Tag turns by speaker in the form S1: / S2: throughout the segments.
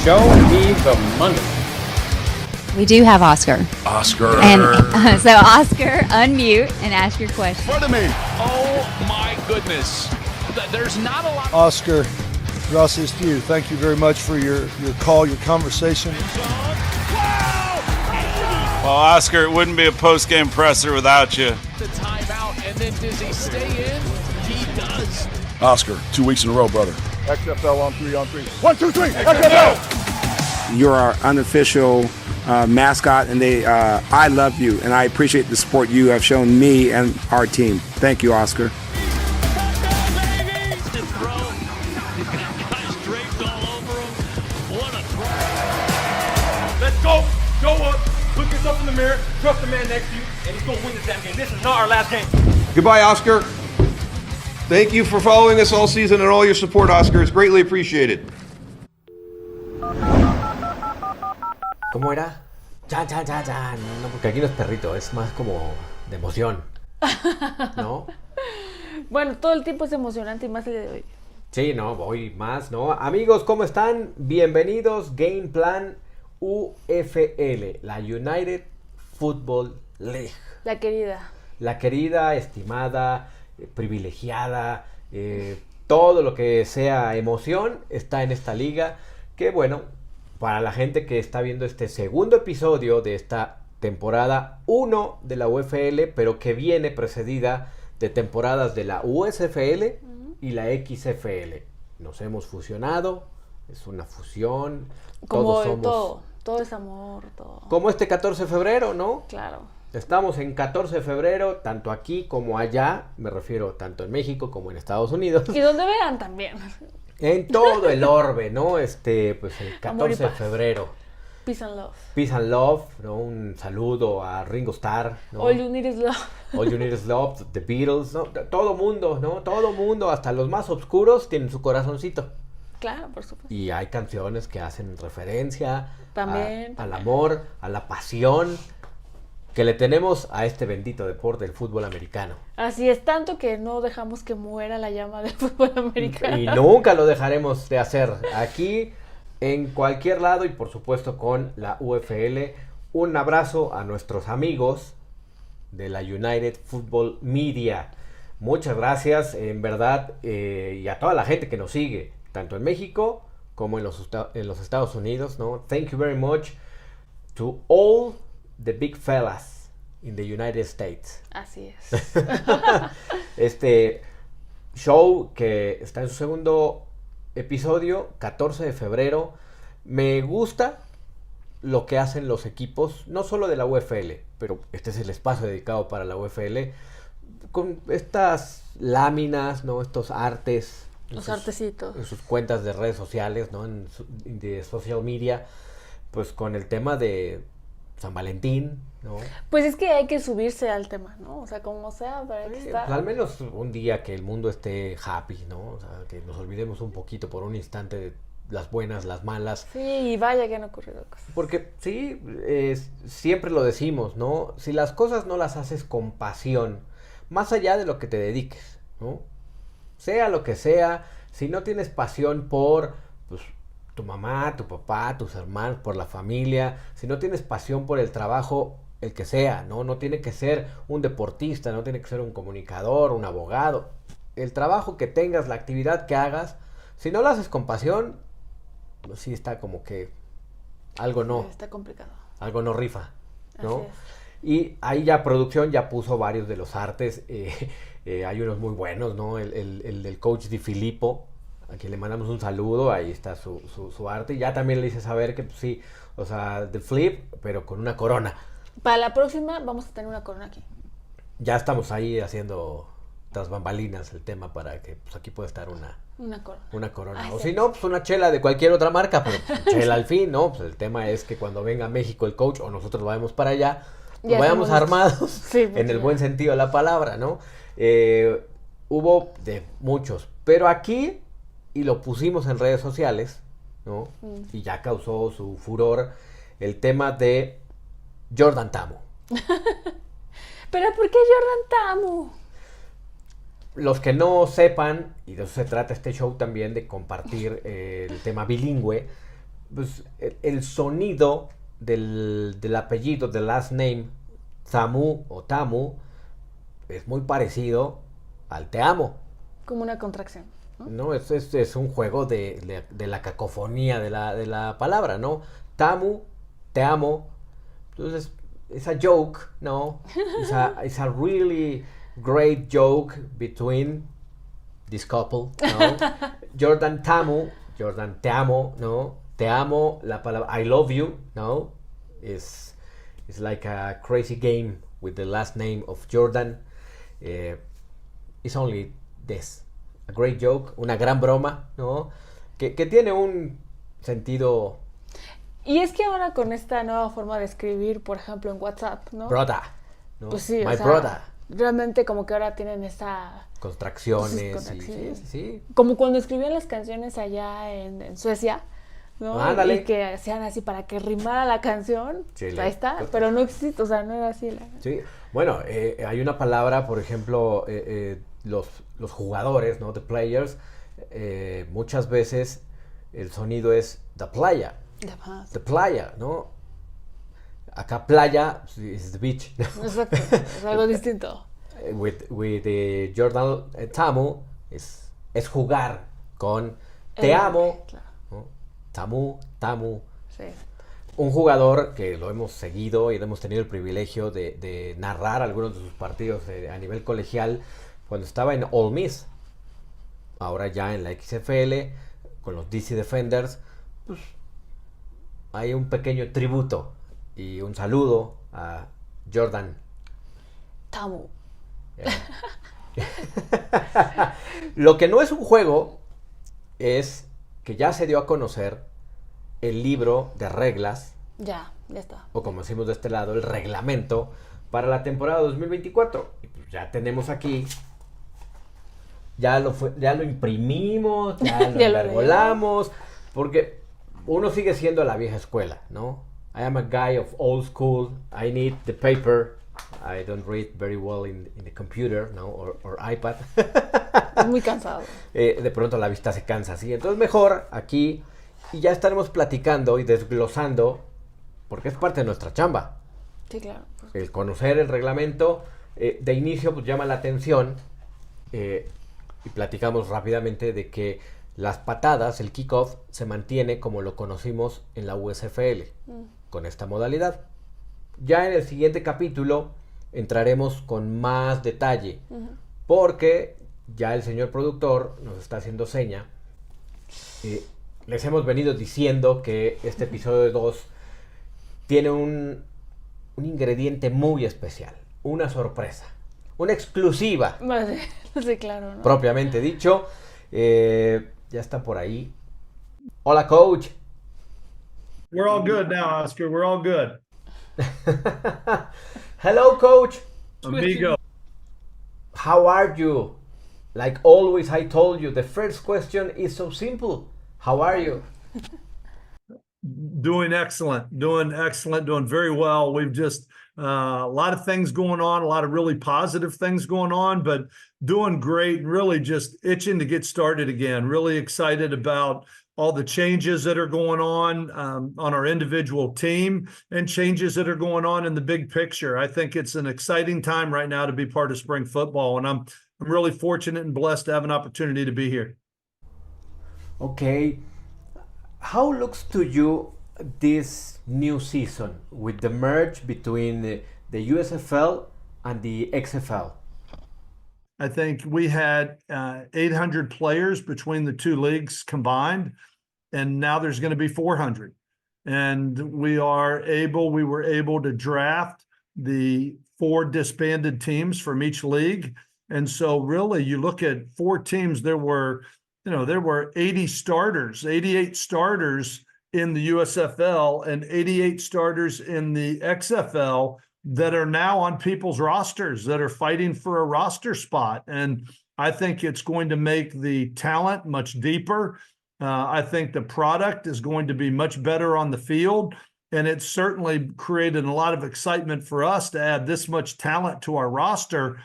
S1: Show me the money.
S2: We do have Oscar.
S3: Oscar.
S2: And so Oscar, unmute and ask your question.
S3: Pardon me.
S4: Oh my goodness. There's not a lot.
S5: Oscar, gracias to you. Thank you very much for your call, your conversation.
S6: Well, Oscar, it wouldn't be a post-game presser without you.
S4: The timeout, and then does he stay in? He does.
S3: Oscar, 2 weeks in a row, brother.
S5: XFL on 3 on 3. 1, 2, 3. XFL.
S7: You're our unofficial mascot, and I love you, and I appreciate the support you have shown me and our team. Thank you, Oscar.
S8: Let's go. Go up. Look yourself in the mirror. Trust the man next to you, and he's going to win this damn game. This is not our last game.
S9: Goodbye, Oscar. Thank you for following us all season and all your support, Oscar. It's greatly appreciated.
S10: ¿Cómo era? Chan, chan, chan, chan. No, porque aquí no es perrito, es más como de emoción. ¿No?
S11: Bueno, todo el tiempo es emocionante y más el día de hoy.
S10: Sí, no, voy más, ¿no? Amigos, ¿cómo están? Bienvenidos, Game Plan UFL, la United Football League.
S11: La querida.
S10: La querida, estimada, privilegiada, todo lo que sea emoción está en esta liga. Que bueno, para la gente que está viendo este segundo episodio de esta temporada 1 de la UFL, pero que viene precedida de temporadas de la USFL y la XFL. Nos hemos fusionado, es una fusión.
S11: Como
S10: todos somos...
S11: todo es amor, todo.
S10: Como este 14 de febrero, ¿no?
S11: Claro.
S10: Estamos en 14 de febrero, tanto aquí como allá, me refiero tanto en México como en Estados Unidos.
S11: Y donde vean también.
S10: En todo el orbe, ¿no? Pues el 14 de febrero.
S11: Peace and love.
S10: Peace and love, ¿no? Un saludo a Ringo Starr, ¿no?
S11: All you need is love.
S10: All you need is love, The Beatles, ¿no? Todo mundo, ¿no? Todo mundo, hasta los más oscuros, tienen su corazoncito.
S11: Claro, por supuesto.
S10: Y hay canciones que hacen referencia
S11: también.
S10: Al amor, a la pasión que le tenemos a este bendito deporte del fútbol americano.
S11: Así es, tanto que no dejamos que muera la llama del fútbol americano.
S10: Y nunca lo dejaremos de hacer aquí, en cualquier lado y por supuesto con la UFL. Un abrazo a nuestros amigos de la United Football Media. Muchas gracias, en verdad, y a toda la gente que nos sigue, tanto en México como en los Estados Unidos, ¿no? Thank you very much to all the big fellas in the United States.
S11: Así es.
S10: Este show que está en su segundo episodio, 14 de febrero. Me gusta lo que hacen los equipos, no solo de la UFL, pero este es el espacio dedicado para la UFL, con estas láminas, ¿no? Estos artes.
S11: Los artecitos.
S10: En sus cuentas de redes sociales, ¿no? De social media, pues con el tema de San Valentín, ¿no?
S11: Pues es que hay que subirse al tema, ¿no? O sea, como sea, pero hay que estar...
S10: Pues al menos un día que el mundo esté happy, ¿no? O sea, que nos olvidemos un poquito por un instante de las buenas, las malas.
S11: Sí, y vaya que han ocurrido cosas.
S10: Porque sí, siempre lo decimos, ¿no? Si las cosas no las haces con pasión, más allá de lo que te dediques, ¿no? Sea lo que sea, si no tienes pasión por pues, tu mamá, tu papá, tus hermanos, por la familia, si no tienes pasión por el trabajo, el que sea, ¿no? No tiene que ser un deportista, no tiene que ser un comunicador, un abogado. El trabajo que tengas, la actividad que hagas, si no lo haces con pasión, pues sí está como que algo no.
S11: Está complicado.
S10: Algo no rifa, ¿no?
S11: Así es.
S10: Y ahí ya producción ya puso varios de los artes. Hay unos muy buenos, ¿no? El del coach Di Filippo, a quien le mandamos un saludo. Ahí está su arte. Y ya también le hice saber que, pues sí, o sea, The Flip, pero con una corona.
S11: Para la próxima vamos a tener una corona aquí.
S10: Ya estamos ahí haciendo tras bambalinas el tema para que pues, aquí pueda estar una corona.
S11: Ay,
S10: o
S11: sí.
S10: si no, pues una chela de cualquier otra marca, pero chela al fin, ¿no? Pues el tema es que cuando venga a México el coach o nosotros vayamos para allá, pues vayamos armados,
S11: sí,
S10: en el buen sentido de la palabra, ¿no? Hubo de muchos, pero aquí, y lo pusimos en redes sociales, ¿no? Y ya causó su furor el tema de Jordan Ta'amu.
S11: ¿Pero por qué Jordan Ta'amu?
S10: Los que no sepan, y de eso se trata este show también, de compartir el tema bilingüe, pues, el sonido del apellido, del last name, Tamu o Tamu, es muy parecido al te amo.
S11: Como una contracción, ¿no?
S10: No, es un juego de la cacofonía de la palabra, ¿no? Tamu, te amo. Entonces, it's a joke, ¿no? It's a really great joke between this couple, ¿no? Jordan Tamu, Jordan te amo, ¿no? Te amo, la palabra I love you, ¿no? It's like a crazy game with the last name of Jordan. It's only this. A great joke, una gran broma, ¿no? Que tiene un sentido...
S11: Y es que ahora con esta nueva forma de escribir, por ejemplo, en WhatsApp, ¿no?
S10: Brother, ¿no?
S11: Pues sí,
S10: My brother.
S11: Realmente como que ahora tienen esa...
S10: Contracciones.
S11: Sí. Como cuando escribían las canciones allá en Suecia, ¿no?
S10: Ándale.
S11: Y que hacían así para que rimara la canción.
S10: Sí,
S11: ahí está, pero no existe, o sea, no era así.
S10: Sí, bueno, hay una palabra, por ejemplo, los jugadores, ¿no? The players, muchas veces el sonido es the playa. The playa, ¿no? Acá playa is the beach.
S11: Exacto, es algo distinto.
S10: With Jordan Tamu es jugar con te amo,
S11: claro.
S10: ¿no? Tamu.
S11: Sí.
S10: Un jugador que lo hemos seguido y hemos tenido el privilegio de narrar algunos de sus partidos a nivel colegial cuando estaba en Ole Miss, ahora ya en la XFL con los DC Defenders. Pues hay un pequeño tributo y un saludo a Jordan
S11: Tamu.
S10: Lo que no es un juego es que ya se dio a conocer el libro de reglas,
S11: Ya está.
S10: o como decimos de este lado, el reglamento para la temporada 2024. Y pues ya tenemos aquí, ya lo imprimimos, ya lo
S11: Ya lo
S10: envergolamos, porque uno sigue siendo a la vieja escuela, ¿no? I am a guy of old school, I need the paper. I don't read very well in the computer, ¿no? Or iPad.
S11: Es muy cansado.
S10: De pronto la vista se cansa, ¿sí? Entonces mejor aquí, y ya estaremos platicando y desglosando, porque es parte de nuestra chamba.
S11: Sí, claro.
S10: El conocer el reglamento, de inicio pues llama la atención, y platicamos rápidamente de que las patadas, el kickoff, se mantiene como lo conocimos en la USFL, con esta modalidad. Ya en el siguiente capítulo entraremos con más detalle, porque ya el señor productor nos está haciendo seña. Les hemos venido diciendo que este episodio 2 tiene un ingrediente muy especial, una sorpresa, una exclusiva.
S11: Sí, claro, ¿no?
S10: Propiamente dicho. Ya está por ahí. Hola, coach.
S5: We're all good now, Oscar. We're all good.
S10: Hello, coach.
S5: Amigo.
S10: How are you? Like always, I told you, the first question is so simple. How are you?
S5: Doing excellent, doing very well. We've just a lot of things going on, a lot of really positive things going on, but doing great, really just itching to get started again. Really excited about all the changes that are going on our individual team and changes that are going on in the big picture. I think it's an exciting time right now to be part of spring football, and I'm really fortunate and blessed to have an opportunity to be here.
S10: Okay. How looks to you this new season with the merge between the USFL and the XFL?
S5: I think we had 800 players between the two leagues combined, and now there's going to be 400. And we were able to draft the 4 disbanded teams from each league. And so really you look at 4 teams, there were 80 starters, 88 starters in the USFL and 88 starters in the XFL that are now on people's rosters that are fighting for a roster spot. And I think it's going to make the talent much deeper. I think the product is going to be much better on the field. And it's certainly created a lot of excitement for us to add this much talent to our roster.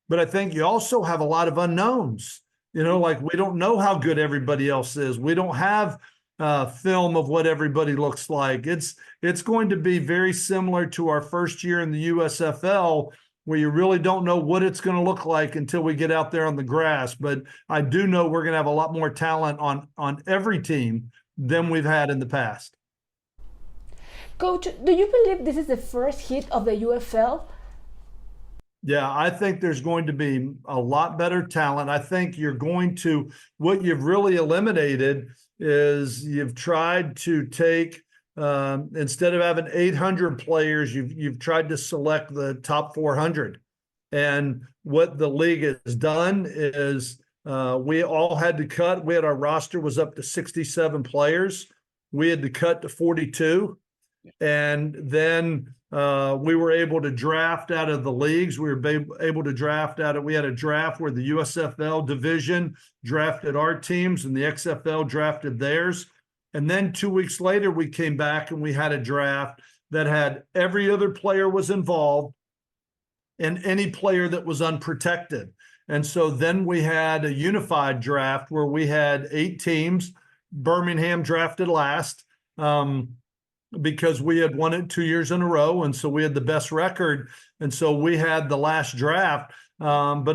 S5: But I think you also have a lot of unknowns. Like we don't know how good everybody else is. We don't have film of what everybody looks like. It's going to be very similar to our first year in the USFL, where you really don't know what it's going to look like until we get out there on the grass. But I do know we're going to have a lot more talent on every team than we've had in the past.
S11: Coach, do you believe this is the first hit of the UFL?
S5: Yeah, I think there's going to be a lot better talent. I think what you've really eliminated is you've tried to take, instead of having 800 players, you've tried to select the top 400. And what the league has done is we all had to cut. Our roster was up to 67 players. We had to cut to 42. And then we were able to draft out of the leagues. We were able to draft we had a draft where the USFL division drafted our teams and the XFL drafted theirs. And then 2 weeks later, we came back and we had a draft that had every other player was involved and any player that was unprotected. And so then we had a unified draft where we had 8 teams. Birmingham drafted last. Because we had won it 2 years in a row. And so we had the best record. And so we had the last draft. And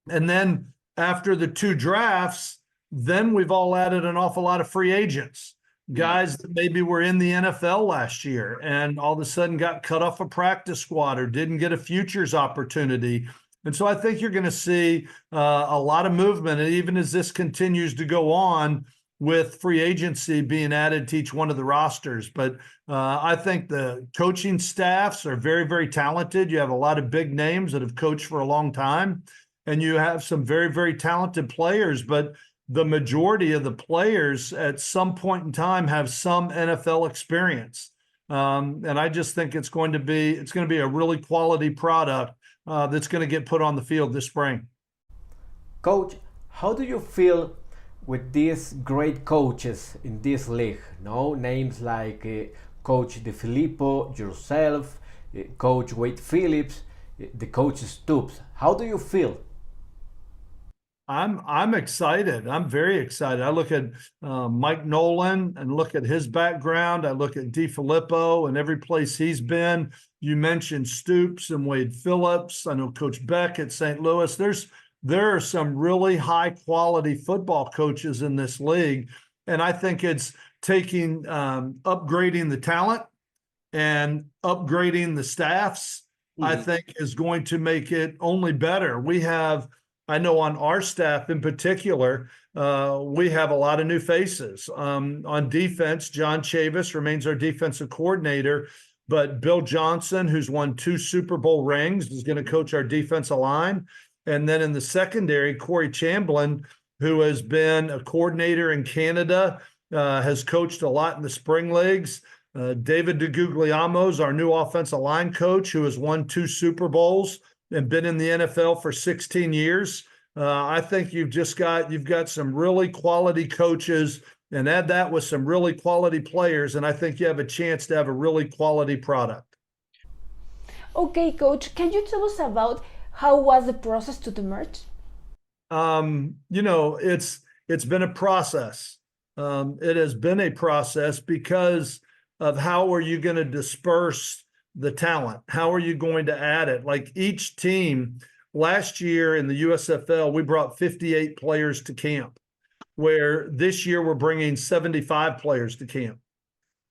S5: then after the 2 drafts, then we've all added an awful lot of free agents, guys that maybe were in the NFL last year and all of a sudden got cut off a practice squad or didn't get a futures opportunity. And so I think you're going to see a lot of movement. And even as this continues to go on, with free agency being added to each one of the rosters. But I think the coaching staffs are very, very talented. You have a lot of big names that have coached for a long time, and you have some very, very talented players. But the majority of the players at some point in time have some NFL experience. And I just think it's going to be a really quality product that's going to get put on the field this spring.
S10: Coach, how do you feel with these great coaches in this league? No names like Coach De Filippo, yourself, Coach Wade Phillips, the coach Stoops. How do you feel?
S5: I'm excited. I'm very excited. I look at Mike Nolan and look at his background. I look at De Filippo and every place he's been. You mentioned Stoops and Wade Phillips. I know Coach Beck at St. Louis. There are some really high quality football coaches in this league. And I think it's taking, upgrading the talent and upgrading the staffs, I think is going to make it only better. I know on our staff in particular, we have a lot of new faces. On defense, John Chavis remains our defensive coordinator, but Bill Johnson, who's won 2 Super Bowl rings, is going to coach our defensive line. And then in the secondary, Corey Chamblin, who has been a coordinator in Canada, has coached a lot in the spring leagues. David DeGuglielmo's our new offensive line coach, who has won 2 Super Bowls and been in the NFL for 16 years. I think you've got some really quality coaches, and add that with some really quality players, and I think you have a chance to have a really quality product.
S11: Okay, Coach, can you tell us about how was the process to the merge?
S5: It's been a process. It has been a process because of how are you going to disperse the talent? How are you going to add it? Like each team, last year in the USFL, we brought 58 players to camp, where this year we're bringing 75 players to camp.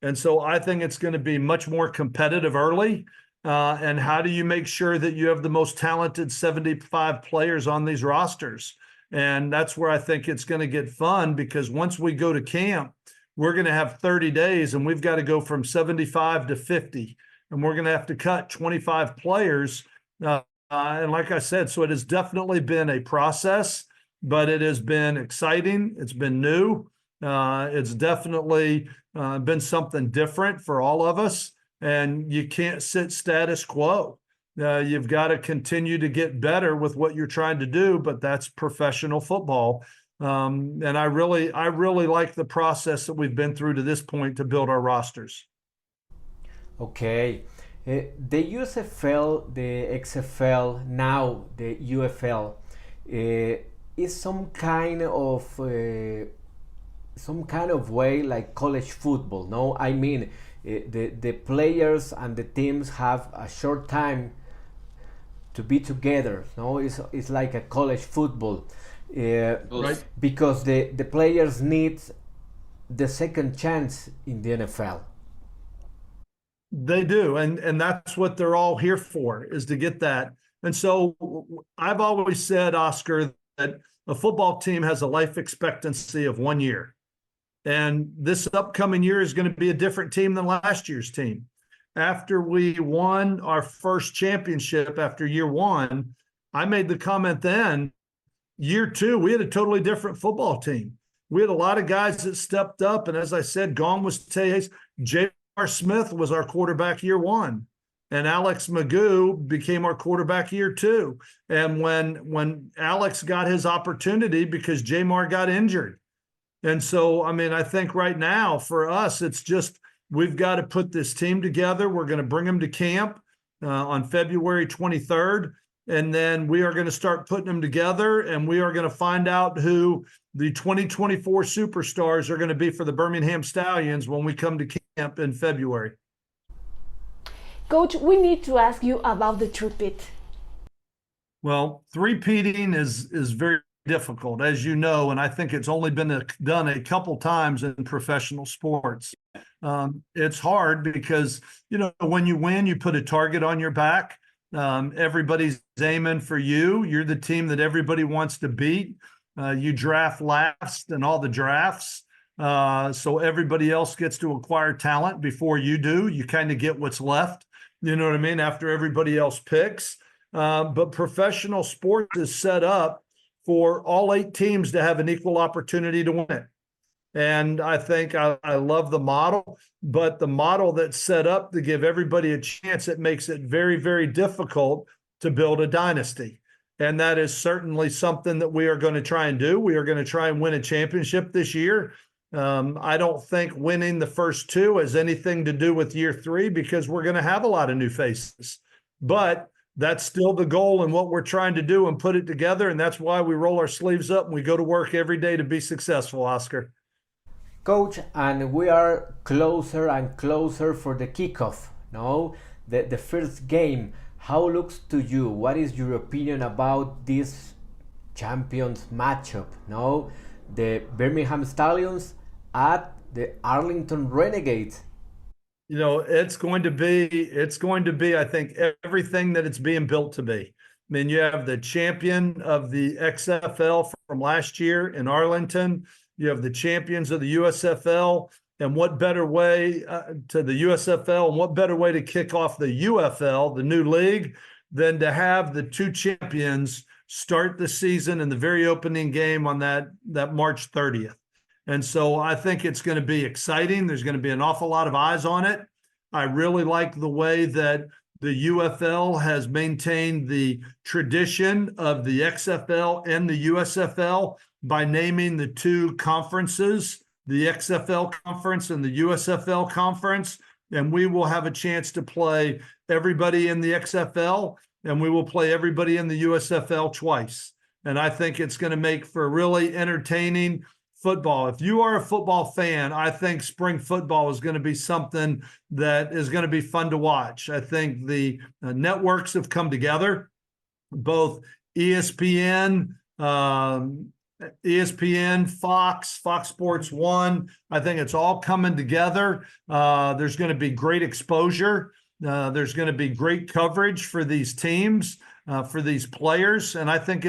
S5: And so I think it's going to be much more competitive early. And how do you make sure that you have the most talented 75 players on these rosters? And that's where I think it's going to get fun, because once we go to camp, we're going to have 30 days and we've got to go from 75 to 50. And we're going to have to cut 25 players. And like I said, so it has definitely been a process, but it has been exciting. It's been new. It's definitely been something different for all of us. And you can't sit status quo. You've got to continue to get better with what you're trying to do, but that's professional football. And I really like the process that we've been through to this point to build our rosters.
S10: Okay. The USFL, the XFL, now the UFL, is some kind of some kind of way like college football, no? I mean, the players and the teams have a short time to be together, no? It's like a college football.
S5: Right.
S10: Because the players need the second chance in the NFL.
S5: They do, and that's what they're all here for, is to get that. And so I've always said, Oscar, that a football team has a life expectancy of 1 year. And this upcoming year is going to be a different team than last year's team. After we won our first championship after year one, I made the comment then, year two, we had a totally different football team. We had a lot of guys that stepped up. And as I said, gone was Tejas. J.R. Smith was our quarterback year one. And Alex Magoo became our quarterback year two. And when Alex got his opportunity, because Jamar got injured. And so, I mean, I think right now for us, it's just, we've got to put this team together. We're going to bring them to camp on February 23rd. And then we are going to start putting them together, and we are going to find out who the 2024 superstars are going to be for the Birmingham Stallions when we come to camp in February.
S11: Coach, we need to ask you about the three-peat.
S5: Well, three-peating is very difficult, as you know, and I think it's only been done a couple times in professional sports. It's hard because, you know, when you win, you put a target on your back. Everybody's aiming for you. You're the team that everybody wants to beat. You draft last in all the drafts. So everybody else gets to acquire talent before you do. You kind of get what's left, you know what I mean, after everybody else picks. But professional sports is set up for all 8 teams to have an equal opportunity to win it. And I think I love the model, but the model that's set up to give everybody a chance, it makes it very, very difficult to build a dynasty. And that is certainly something that we are going to try and do. We are going to try and win a championship this year. I don't think winning the first 2 has anything to do with year 3, because we're going to have a lot of new faces. But that's still the goal and what we're trying to do and put it together. And that's why we roll our sleeves up and we go to work every day to be successful, Oscar.
S10: Coach, and we are closer and closer for the kickoff, no? The first game. How looks to you? What is your opinion about this champions matchup, no? The Birmingham Stallions at the Arlington Renegades.
S5: You know, it's going to be, I think, everything that it's being built to be. I mean, you have the champion of the XFL from last year in Arlington. You have the champions of the USFL, and what better way to the USFL, and what better way to kick off the UFL, the new league, than to have the 2 champions start the season in the very opening game on that March 30th. And so I think it's going to be exciting. There's going to be an awful lot of eyes on it. I really like the way that the UFL has maintained the tradition of the XFL and the USFL by naming the 2 conferences, the XFL conference and the USFL conference. And we will have a chance to play everybody in the XFL, and we will play everybody in the USFL twice. And I think it's going to make for really entertaining football. If you are a football fan, I think spring football is going to be something that is going to be fun to watch. I think the networks have come together, both ESPN, Fox Sports 1. I think it's all coming together. There's going to be great exposure. There's going to be great coverage for these teams, for these players. And I think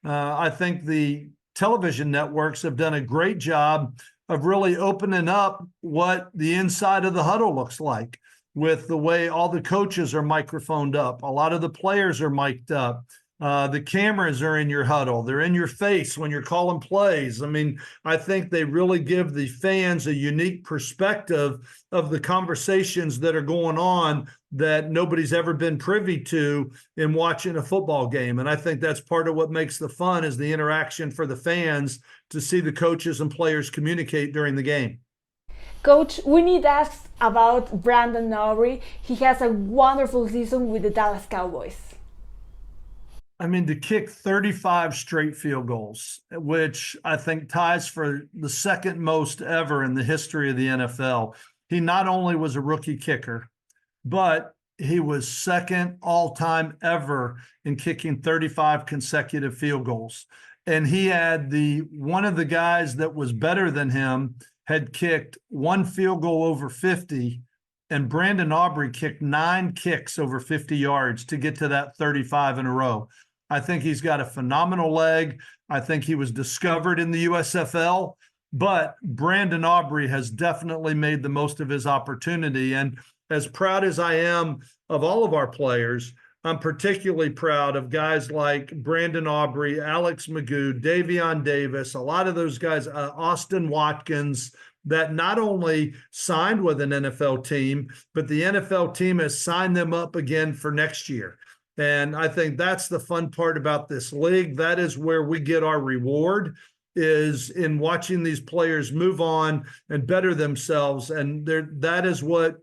S5: I think the television networks have done a great job of really opening up what the inside of the huddle looks like, with the way all the coaches are microphoned up. A lot of the players are mic'd up. The cameras are in your huddle. They're in your face when you're calling plays. I mean, I think they really give the fans a unique perspective of the conversations that are going on that nobody's ever been privy to in watching a football game. And I think that's part of what makes the fun, is the interaction for the fans to see the coaches and players communicate during the game.
S11: Coach, we need to ask about Brandon Aubrey. He has a wonderful season with the Dallas Cowboys.
S5: I mean, to kick 35 straight field goals, which I think ties for the second most ever in the history of the NFL. He not only was a rookie kicker, but he was second all-time ever in kicking 35 consecutive field goals. And he had one of the guys that was better than him had kicked one field goal over 50, and Brandon Aubrey kicked 9 kicks over 50 yards to get to that 35 in a row. I think he's got a phenomenal leg. I think he was discovered in the USFL, but Brandon Aubrey has definitely made the most of his opportunity. And as proud as I am of all of our players, I'm particularly proud of guys like Brandon Aubrey, Alex Magoo, Davion Davis, a lot of those guys, Austin Watkins, that not only signed with an NFL team, but the NFL team has signed them up again for next year. And I think that's the fun part about this league. That is where we get our reward, is in watching these players move on and better themselves. And that is what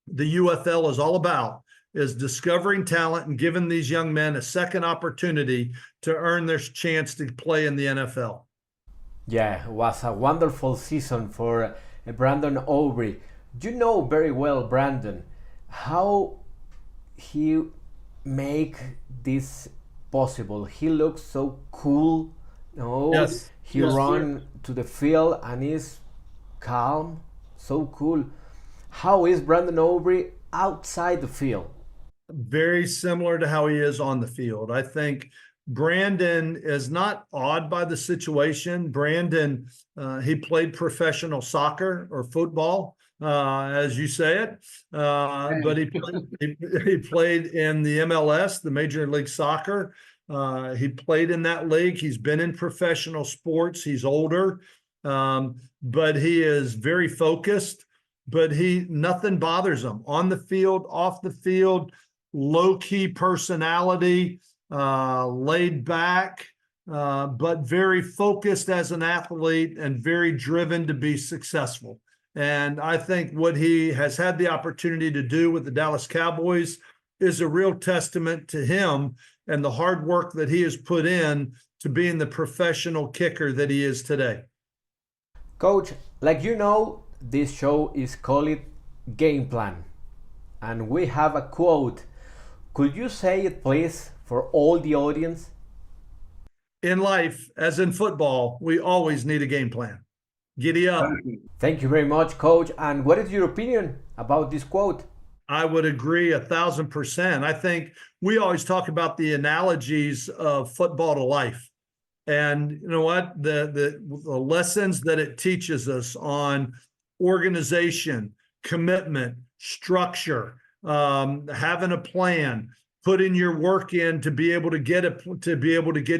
S5: the UFL is all about, is discovering talent and giving these young men a second opportunity to earn their chance to play in the NFL.
S10: Yeah, it was a wonderful season for Brandon Aubrey. You know very well, Brandon, how he make this possible. He looks so cool. No,
S5: yes.
S10: He
S5: yes,
S10: run to the field and is calm, so cool. How is Brandon Aubrey outside the field?
S5: Very similar to how he is on the field. I think Brandon is not awed by the situation. Brandon, he played professional soccer or football, as you say it, but he played in the MLS, the Major League Soccer. He played in that league. He's been in professional sports. He's older, but he is very focused. But nothing bothers him on the field, off the field. Low-key personality, laid back, but very focused as an athlete and very driven to be successful. And I think what he has had the opportunity to do with the Dallas Cowboys is a real testament to him and the hard work that he has put in to being the professional kicker that he is today.
S10: Coach, like you know, this show is called Game Plan. And we have a quote. Could you say it, please, for all the audience?
S5: In life, as in football, we always need a game plan. Giddy up.
S10: Thank you very much, Coach. And what is your opinion about this quote?
S5: I would agree 1,000%. I think we always talk about the analogies of football to life. And you know what? The lessons that it teaches us on organization, commitment, structure, having a plan, putting your work in to be able to get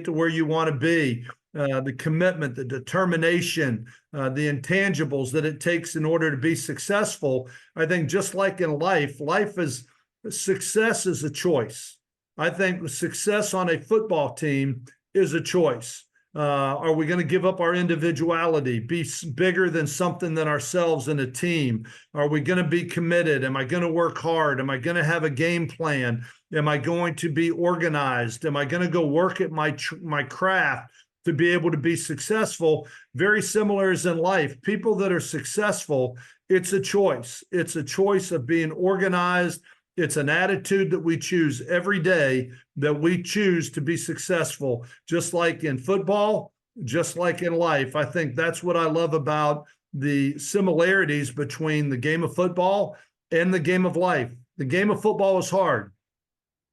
S5: to where you want to be, the commitment, the determination, the intangibles that it takes in order to be successful. I think just like in life success is a choice. I think success on a football team is a choice. Are we going to give up our individuality, be bigger than something than ourselves in a team? Are we going to be committed? Am I going to work hard? Am I going to have a game plan? Am I going to be organized? Am I going to go work at my craft to be able to be successful? Very similar as in life. People that are successful, it's a choice. It's a choice of being organized. It's an attitude that we choose every day, that we choose to be successful, just like in football, just like in life. I think that's what I love about the similarities between the game of football and the game of life. The game of football is hard,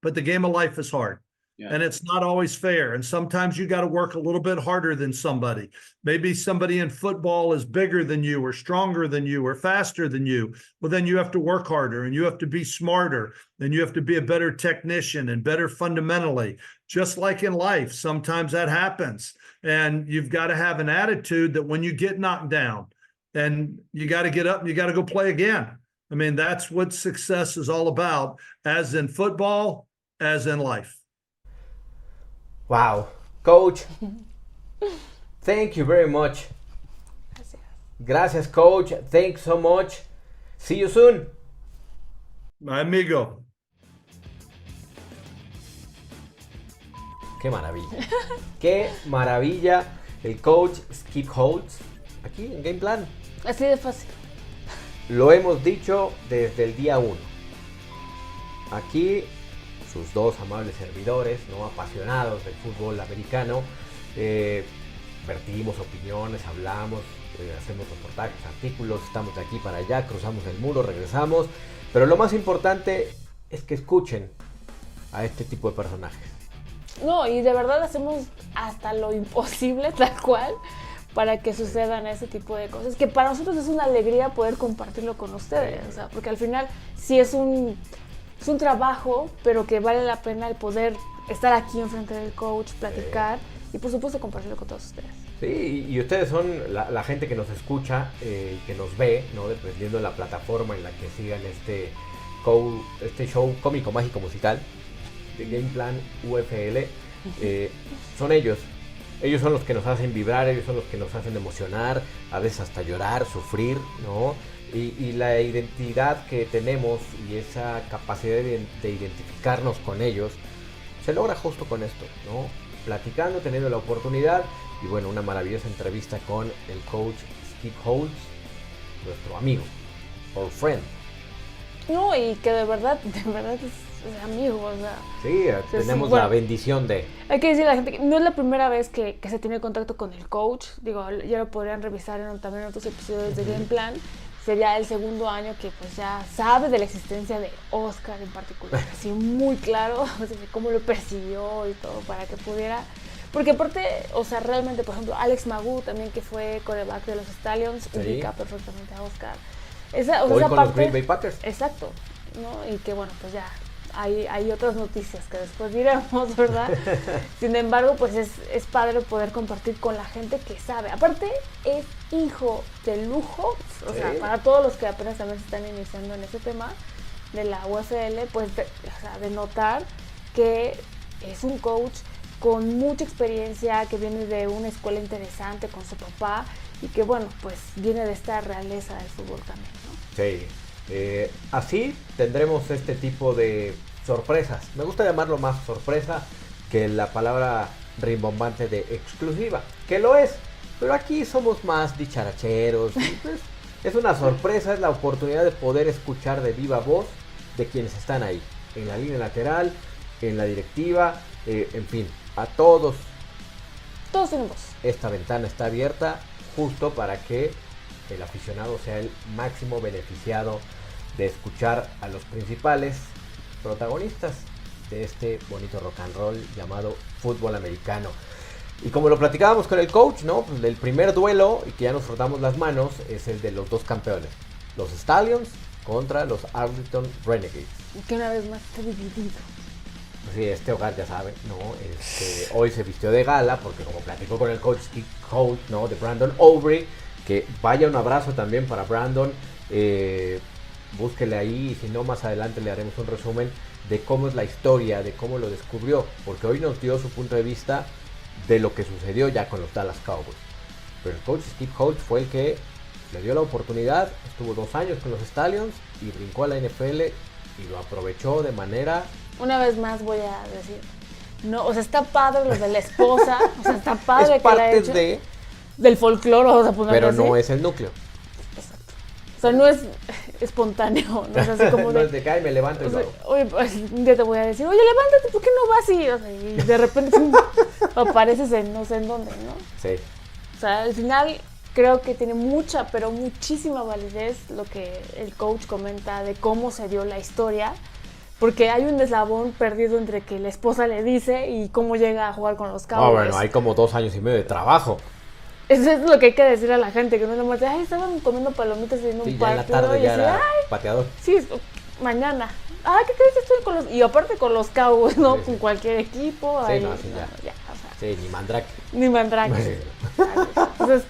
S5: but the game of life is hard. Yeah. And it's not always fair. And sometimes you got to work a little bit harder than somebody. Maybe somebody in football is bigger than you or stronger than you or faster than you. Well, then you have to work harder and you have to be smarter and you have to be a better technician and better fundamentally. Just like in life, sometimes that happens. And you've got to have an attitude that when you get knocked down and you got to get up and you got to go play again. I mean, that's what success is all about, as in football, as in life.
S10: Wow. Coach, thank you very much. Gracias, Coach. Thanks so much. See you soon.
S5: My amigo.
S10: qué maravilla. Qué maravilla el coach Skip Holtz aquí en Game Plan.
S11: Así de fácil.
S10: Lo hemos dicho desde el día 1. Aquí sus dos amables servidores, ¿no? Apasionados del fútbol americano, vertimos opiniones, hablamos, hacemos reportajes, artículos, estamos de aquí para allá, cruzamos el muro, regresamos, pero lo más importante es que escuchen a este tipo de personajes.
S11: No, y de verdad hacemos hasta lo imposible, tal cual, para que sucedan ese tipo de cosas, que para nosotros es una alegría poder compartirlo con ustedes, o sea, porque al final sí es un trabajo, pero que vale la pena el poder estar aquí enfrente del coach, platicar y por supuesto compartirlo con todos ustedes.
S10: Sí, y ustedes son la gente que nos escucha y que nos ve, ¿no? Dependiendo de la plataforma en la que sigan este show cómico, mágico, musical de Game Plan UFL. Son ellos son los que nos hacen vibrar, ellos son los que nos hacen emocionar, a veces hasta llorar, sufrir, ¿no? Y la identidad que tenemos y esa capacidad de identificarnos con ellos se logra justo con esto, ¿no? Platicando, teniendo la oportunidad y bueno, una maravillosa entrevista con el coach Skip Holtz, nuestro amigo, our friend.
S11: No, y que de verdad es amigo, o sea.
S10: Sí, tenemos la bendición de...
S11: Hay que decirle a la gente que no es la primera vez que se tiene contacto con el coach, digo, ya lo podrían revisar también en otros episodios de Game Plan. Sería el segundo año que pues ya sabe de la existencia de Oscar en particular, así muy claro, o sea, cómo lo persiguió y todo para que pudiera, porque aparte, o sea, realmente, por ejemplo, Alex Magoo también, que fue quarterback de los Stallions, ubica perfectamente a Oscar.
S10: Hoy con los Green Bay Packers.
S11: Exacto, ¿no? Y que bueno, pues ya hay otras noticias que después diremos, ¿verdad? Sin embargo, pues es padre poder compartir con la gente que sabe. Aparte, es hijo de lujo, o sea, para todos los que apenas también se están iniciando en ese tema de la USFL, pues de notar que es un coach con mucha experiencia, que viene de una escuela interesante con su papá y que, bueno, pues viene de esta realeza del fútbol también, ¿no?
S10: Sí. Así tendremos este tipo de sorpresas. Me gusta llamarlo más sorpresa que la palabra rimbombante de exclusiva, que lo es, pero aquí somos más dicharacheros. Y pues, es una sorpresa, es la oportunidad de poder escuchar de viva voz de quienes están ahí, en la línea lateral, en la directiva, en fin, a todos.
S11: Todos tenemos.
S10: Esta ventana está abierta justo para que el aficionado sea el máximo beneficiado de escuchar a los principales protagonistas de este bonito rock and roll llamado fútbol americano. Y como lo platicábamos con el coach, ¿no? Pues el primer duelo, y que ya nos frotamos las manos, es el de los dos campeones, los Stallions contra los Arlington Renegades.
S11: Y que una vez más está dividido.
S10: Sí, este hogar ya saben, ¿no? Hoy se vistió de gala porque como platicó con el coach Skip Holtz, ¿no? De Brandon Aubrey, que vaya un abrazo también para Brandon, búsquele ahí, y si no, más adelante le haremos un resumen de cómo es la historia, de cómo lo descubrió, porque hoy nos dio su punto de vista de lo que sucedió ya con los Dallas Cowboys. Pero el coach Skip Holtz fue el que le dio la oportunidad, estuvo 2 años con los Stallions y brincó a la NFL y lo aprovechó de manera...
S11: Una vez más voy a decir, no, o sea, está padre lo de la esposa, o sea, está padre
S10: es
S11: que la
S10: parte
S11: hecho,
S10: de...
S11: del folclore, o sea,
S10: pero
S11: así.
S10: no es el núcleo.
S11: Exacto. O sea, no es espontáneo, no es así como
S10: no es de cae, me levanto y lo hago.
S11: Oye, pues, un día te voy a decir, oye, levántate, ¿por qué no vas así? O sea, y de repente apareces en no sé en dónde, ¿no?
S10: Sí.
S11: O sea, al final creo que tiene mucha, pero muchísima validez lo que el coach comenta de cómo se dio la historia, porque hay un eslabón perdido entre que la esposa le dice y cómo llega a jugar con los Cowboys.
S10: Bueno, hay como 2 años y medio de trabajo.
S11: Eso es lo que hay que decir a la gente, que no nomás de, ay, estaban comiendo palomitas en un
S10: Sí,
S11: parque.
S10: ya en la tarde ya era pateador.
S11: Sí, mañana. Ah, ¿qué crees? Estoy con los... Y aparte con los Cowboys, ¿no?
S10: Sí, sí.
S11: Con cualquier equipo.
S10: Sí,
S11: ahí,
S10: no, sí, ya.
S11: O sea,
S10: Sí, ni Mandrake.
S11: ni Mandrake. Entonces,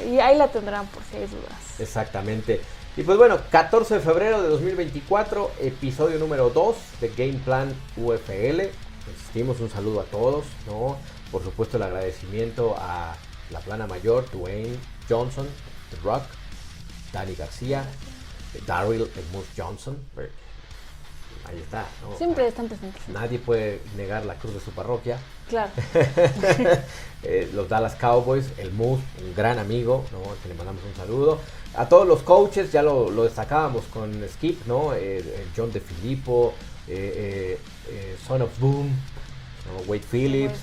S11: y ahí la tendrán por si hay dudas.
S10: Exactamente. Y pues bueno, 14 de febrero de 2024, episodio número 2 de Game Plan UFL. Insistimos, un saludo a todos, ¿no? Por supuesto, el agradecimiento a la plana mayor, Dwayne Johnson, The Rock, Dani García, Daryl el Moose Johnson, ahí está, ¿no?
S11: Siempre están presentes.
S10: Nadie puede negar la cruz de su parroquia.
S11: Claro.
S10: Los Dallas Cowboys, el Moose, un gran amigo, ¿no? Que le mandamos un saludo. A todos los coaches, ya lo destacábamos con Skip, ¿no? John DeFilippo, Son of Boom, ¿no? Wade Phillips,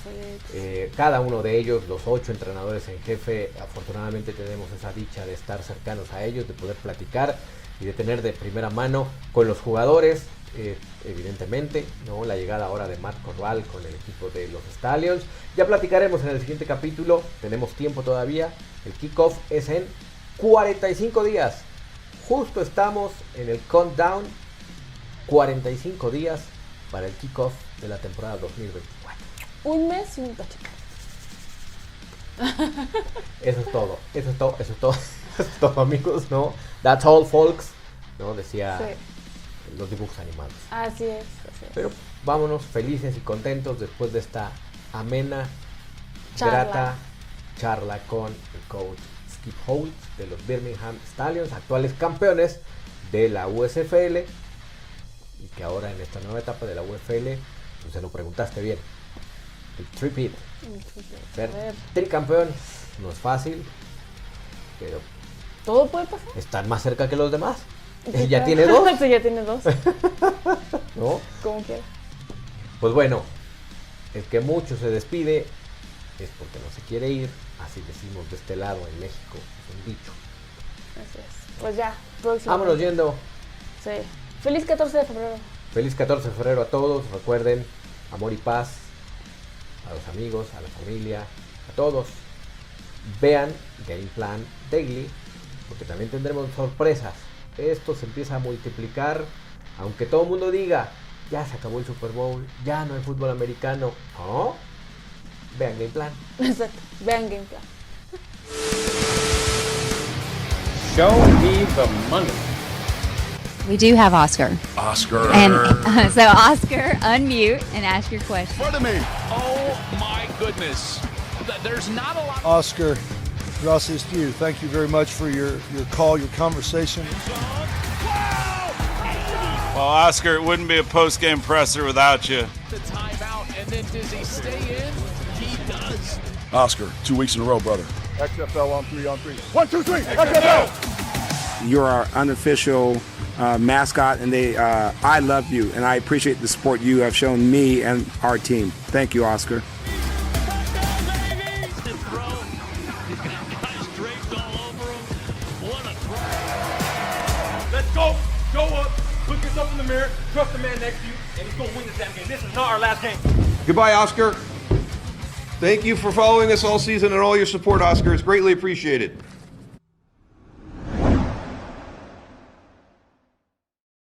S10: cada uno de ellos, los 8 entrenadores en jefe. Afortunadamente tenemos esa dicha de estar cercanos a ellos, de poder platicar y de tener de primera mano con los jugadores, evidentemente, ¿no? La llegada ahora de Matt Corral con el equipo de los Stallions. Ya platicaremos en el siguiente capítulo, tenemos tiempo todavía. El kickoff es en 45 días. Justo estamos en el countdown. 45 días para el kickoff de la temporada 2024.
S11: Un mes y un cachito.
S10: Eso es todo, eso es todo, eso es todo, eso es todo, amigos, ¿no? That's all, folks, ¿no? Decía los dibujos animados.
S11: Así es.
S10: Pero vámonos felices y contentos después de esta amena, grata charla con el coach Skip Holtz de los Birmingham Stallions, actuales campeones de la USFL, y que ahora en esta nueva etapa de la UFL, pues se lo preguntaste bien, el tripit. Ser tricampeón no es fácil, pero
S11: todo puede pasar.
S10: Están más cerca que los demás.
S11: Sí,
S10: ya
S11: claro.
S10: tiene 2.
S11: Sí, ya tiene 2.
S10: ¿No?
S11: Como quiera.
S10: Pues bueno, el que mucho se despide es porque no se quiere ir, así decimos de este lado en México, es un dicho.
S11: Así es. Pues ya, próximo.
S10: Vámonos yendo.
S11: Sí. Feliz 14 de febrero.
S10: Feliz 14 de febrero a todos. Recuerden, amor y paz a los amigos, a la familia, a todos. Vean Game Plan Daily, porque también tendremos sorpresas. Esto se empieza a multiplicar, aunque todo el mundo diga, ya se acabó el Super Bowl, ya no hay fútbol americano. ¿No? Vean Game Plan.
S11: Exacto, vean Game Plan.
S4: Show me the money.
S2: We do have Oscar.
S3: Oscar.
S2: And so, Oscar, unmute and ask your question.
S3: Front of me.
S4: Oh my goodness. There's not a lot.
S1: Oscar, gracias to you. Thank you very much for your call, your conversation.
S6: Well, Oscar, it wouldn't be a post-game presser without you.
S4: The timeout, and then does he stay in? He does.
S3: Oscar, 2 weeks in a row, brother.
S1: XFL on 3 on 3. 1, 2, 3. XFL.
S7: You're our unofficial mascot, and I love you, and I appreciate the support you have shown me and our team. Thank you, Oscar.
S8: Let's go. Go up. Look yourself in the mirror. Trust the man next to you, and he's going to win this damn game. This is not our last game.
S9: Goodbye, Oscar. Thank you for following us all season and all your support, Oscar. It's greatly appreciated.